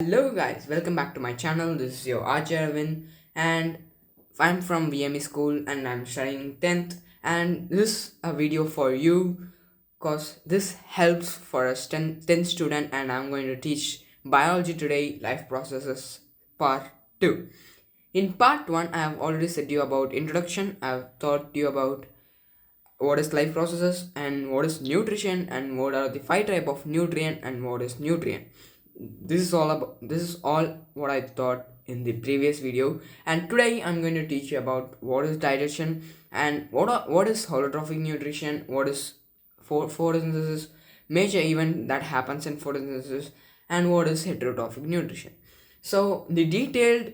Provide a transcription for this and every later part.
Hello guys, welcome back to my channel. This is your Arjun and I'm from VME school and I'm studying 10th, and this is a video for you because this helps for a 10th student, and I'm going to teach biology today, life processes part 2. In part 1 I have already said you about introduction. I have taught you about what is life processes and what is nutrition and what are the 5 type of nutrient and what is nutrient. This is all what I taught in the previous video, and today I'm going to teach you about what is digestion and what is holotrophic nutrition, what is photosynthesis, major event that happens in photosynthesis, and what is heterotrophic nutrition. So the detailed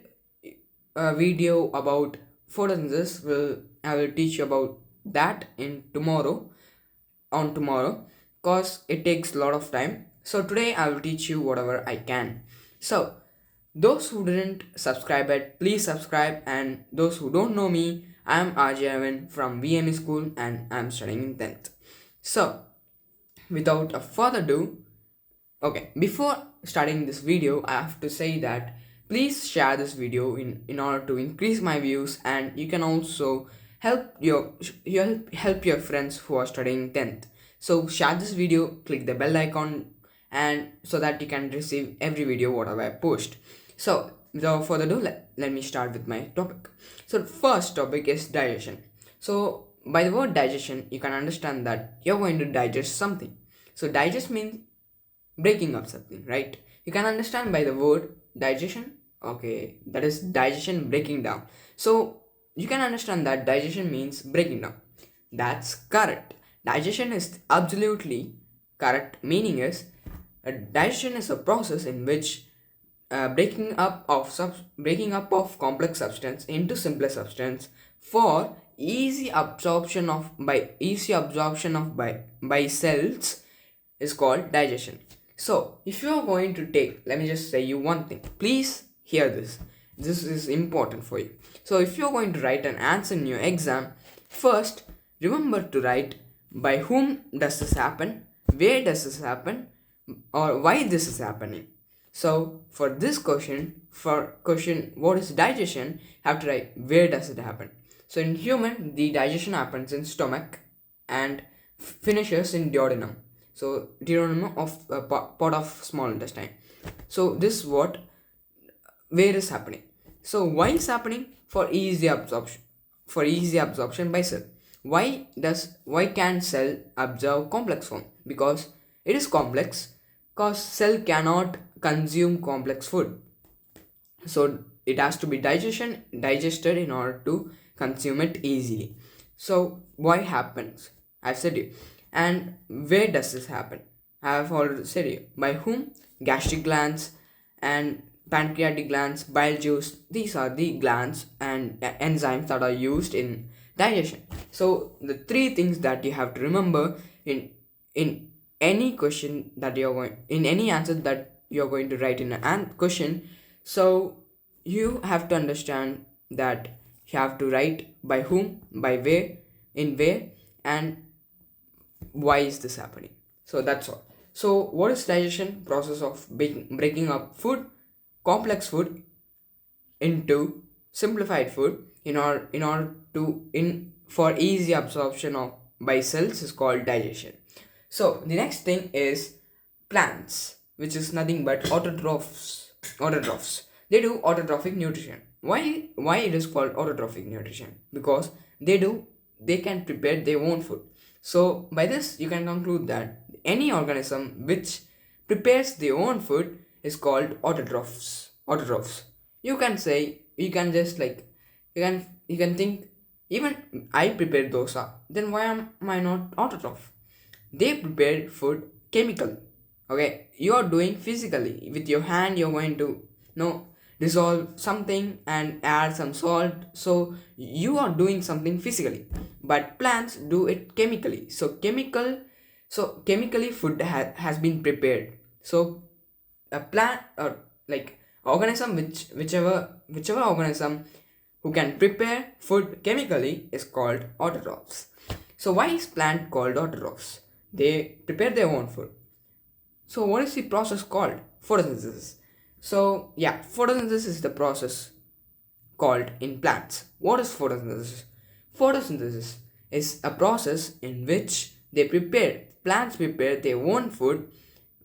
video about photosynthesis I will teach you about that in tomorrow because it takes a lot of time. So today I will teach you whatever I can. So those who didn't subscribe yet, please subscribe, and those who don't know me, I am Arjun from VME school and I am studying in 10th. So without a further ado, okay, before starting this video, I have to say that please share this video in order to increase my views, and you can also help your friends who are studying 10th. So share this video, click the bell icon, and so that you can receive every video whatever I post. So without further ado, let me start with my topic. So the first topic is digestion. So by the word digestion, you can understand that you're going to digest something. So digest means breaking up something, right? You can understand by the word digestion. Okay, that is digestion, breaking down. So you can understand that digestion means breaking down. That's correct. Digestion is absolutely correct. Meaning is digestion is a process in which breaking up of complex substance into simpler substance for easy absorption of by cells is called digestion. So if you are going to take, let me just say you one thing, please hear this. This is important for you. So if you are going to write an answer in your exam, first remember to write by whom does this happen, where does this happen, or why this is happening. So for this question what is digestion, you have to write where does it happen. So in human, the digestion happens in stomach and finishes in duodenum. So duodenum of part of small intestine. So this what where is happening. So why is happening? For easy absorption. For easy absorption by cell. Why can cell absorb complex form? Because it is complex, because cell cannot consume complex food. So it has to be digested in order to consume it easily. So why happens? I've said you. And where does this happen? I have already said you. By whom? Gastric glands and pancreatic glands, bile juice. These are the glands and enzymes that are used in digestion. So the three things that you have to remember in any question that you're going, in any answer that you're going to write in a question. So you have to understand that you have to write by whom, by where, in where, and why is this happening. So that's all. So what is digestion? Process of breaking up food, complex food, into simplified food in order to in for easy absorption of by cells is called digestion. So the next thing is plants, which is nothing but autotrophs. Autotrophs. They do autotrophic nutrition. Why it is called autotrophic nutrition? Because they can prepare their own food. So by this you can conclude that any organism which prepares their own food is called autotrophs. Autotrophs. You can say, you can just like, you can think, even I prepare dosa, then why am I not autotroph? They prepare food chemically. Okay, you are doing physically with your hand. You're going to dissolve something and add some salt. So you are doing something physically, but plants do it chemically. So chemically food has been prepared. So a plant or like organism whichever organism who can prepare food chemically is called autotrophs. So why is plant called autotrophs? They prepare their own food. So what is the process called? Photosynthesis. So yeah, photosynthesis is the process called in plants. What is photosynthesis? Photosynthesis is a process in which plants prepare their own food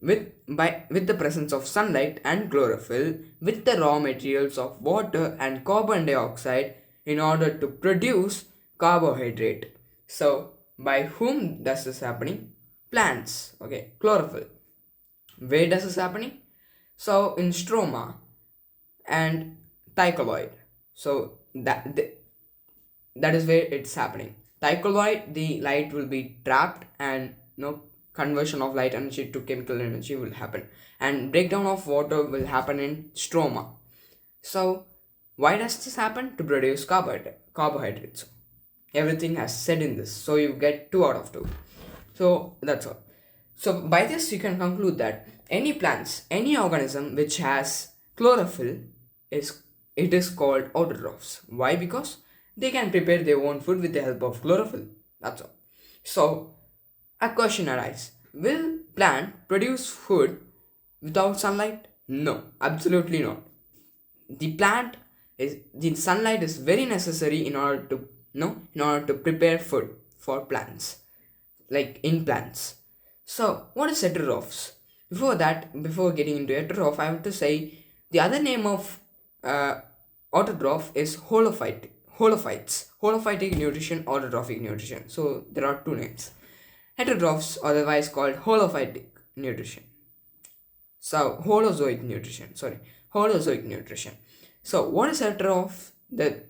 with the presence of sunlight and chlorophyll with the raw materials of water and carbon dioxide in order to produce carbohydrate. So by whom does this happening? Plants. Okay, chlorophyll. Where does this happening? So in stroma and thicolloid. So that is where it's happening. Thicolloid, the light will be trapped, and conversion of light energy to chemical energy will happen, and breakdown of water will happen in stroma. So why does this happen? To produce carbohydrates. Everything has said in this, so you get 2 out of 2. So that's all. So by this you can conclude that any organism which has chlorophyll is called autotrophs. Why? Because they can prepare their own food with the help of chlorophyll. That's all. So a question arises: will plant produce food without sunlight? No, absolutely not. The sunlight is very necessary in order to prepare food for plants, like in plants. So what is heterotrophs? Before getting into heterotroph, I have to say the other name of uh, autotroph is holophytic nutrition, autotrophic nutrition. So there are two names. Heterotrophs, otherwise called holophytic nutrition. So holozoic nutrition. Holozoic nutrition. So what is heterotroph? The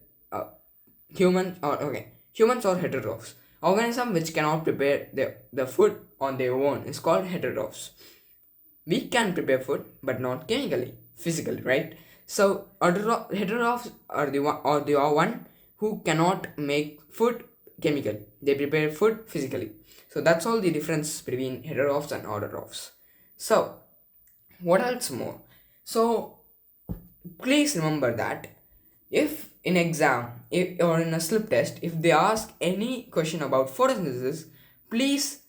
humans or heterotrophs. Organism which cannot prepare the food on their own is called heterotrophs. We can prepare food, but not chemically, physically, right? So heterotrophs are the one who cannot make food chemically. They prepare food physically. So that's all the difference between heterotrophs and autotrophs. So what else more? So please remember that if in exam or in a slip test, if they ask any question about photosynthesis, please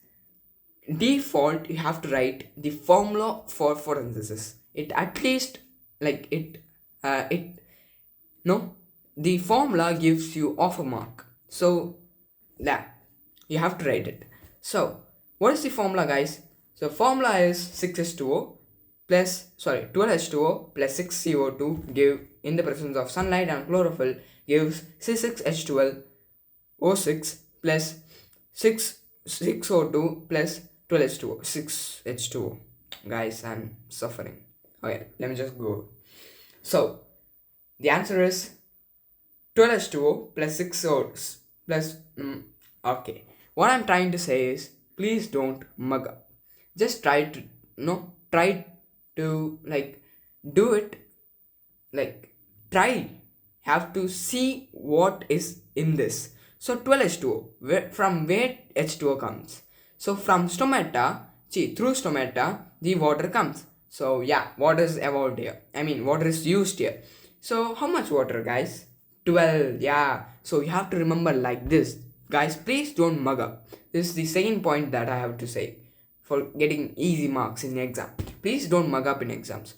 default you have to write the formula for photosynthesis. It at least like it no the formula gives you off a mark. So that you have to write it. So what is the formula, guys? So formula is 6H2O plus 12H2O plus 6CO2 give in the presence of sunlight and chlorophyll gives C6H12O6 plus 6O2 plus 12H2O 6H2O. Guys, I'm suffering. Okay, let me just go. So the answer is 12H2O plus 6O plus okay. What I'm trying to say is, please don't mug up. Just try to do it, like try have to see what is in this. So 12H2O, from where H2O comes? So from stomata, through stomata the water comes. So yeah, water is evolved here, water is used here. So how much water, guys? 12. Yeah, so you have to remember like this. Guys, please don't mug up. This is the second point that I have to say for getting easy marks in the exam. Please don't mug up in exams.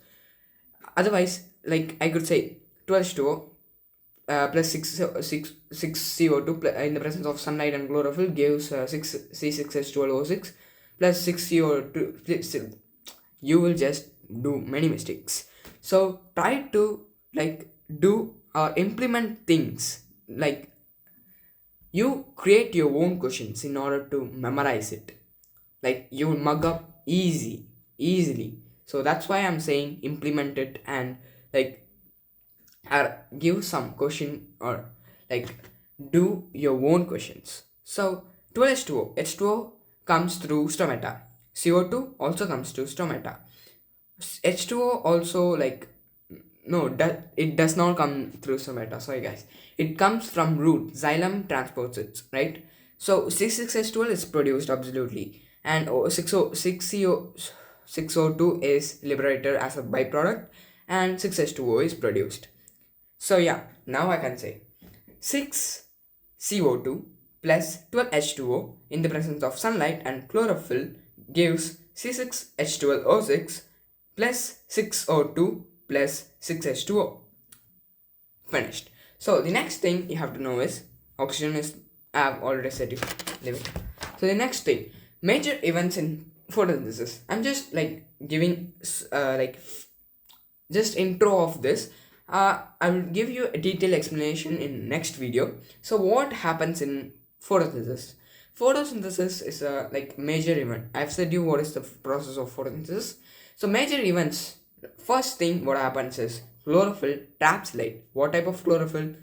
Otherwise, like I could say 12H2O plus 6 CO2 in the presence of sunlight and chlorophyll gives 6 C6H12O6 plus 6 CO2. You will just do many mistakes. So try to do or implement things, like you create your own questions in order to memorize it. Like you will mug up easily. So that's why I'm saying implement it, and give some question, or do your own questions. So 12H2O, H2O comes through stomata. CO2 also comes through stomata. H2O also it does not come through stomata. Sorry guys, it comes from root. Xylem transports it, right? So C6H12 is produced absolutely, and 6O2 is liberated as a byproduct, and 6H2O is produced. So yeah, now I can say 6CO2 plus 12H2O in the presence of sunlight and chlorophyll gives C6H12O6 plus 6O2 plus 6H2O. Finished. So the next thing you have to know is oxygen is, I've already said you leave it. So the next thing, major events in photosynthesis. I'm just like giving just intro of this. I will give you a detailed explanation in next video. So what happens in photosynthesis? Photosynthesis is a like major event. I've said you what is the process of photosynthesis. So major events. First thing what happens is chlorophyll traps light. What type of chlorophyll?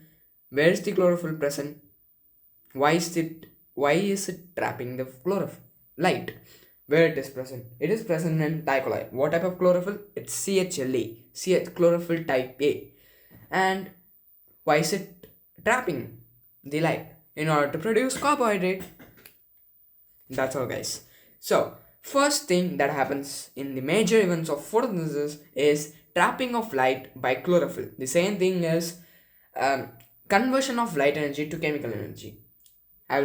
Where is the chlorophyll present? Why is it trapping the chlorophyll light? Where it is present? It is present in dicolloid. What type of chlorophyll? It's CHLA, chlorophyll type A. And why is it trapping the light? In order to produce carbohydrate. That's all, guys. So first thing that happens in the major events of photosynthesis is trapping of light by chlorophyll. The same thing is conversion of light energy to chemical energy. I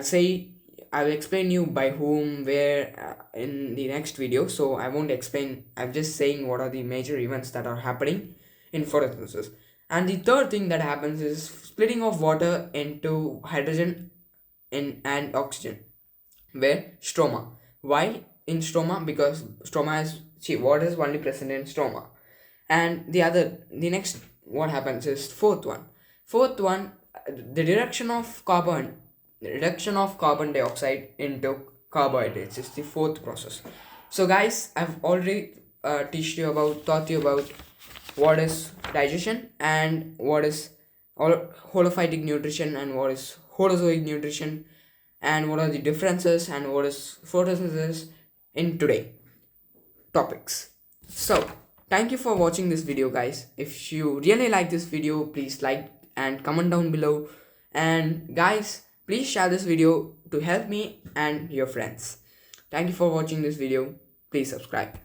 will explain you by whom, where in the next video. So I won't explain. I'm just saying what are the major events that are happening in photosynthesis. And the third thing that happens is splitting of water into hydrogen and oxygen. Where stroma. Why in stroma? Because stroma is water is only present in stroma. And the next what happens is fourth one, the reduction of carbon dioxide into carbohydrates is the fourth process. So guys, I've already taught you about what is digestion and what is holophytic nutrition and what is holozoic nutrition and what are the differences and what is photosynthesis in today topics. So thank you for watching this video, guys. If you really like this video, please like and comment down below. And guys, please share this video to help me and your friends. Thank you for watching this video. Please subscribe.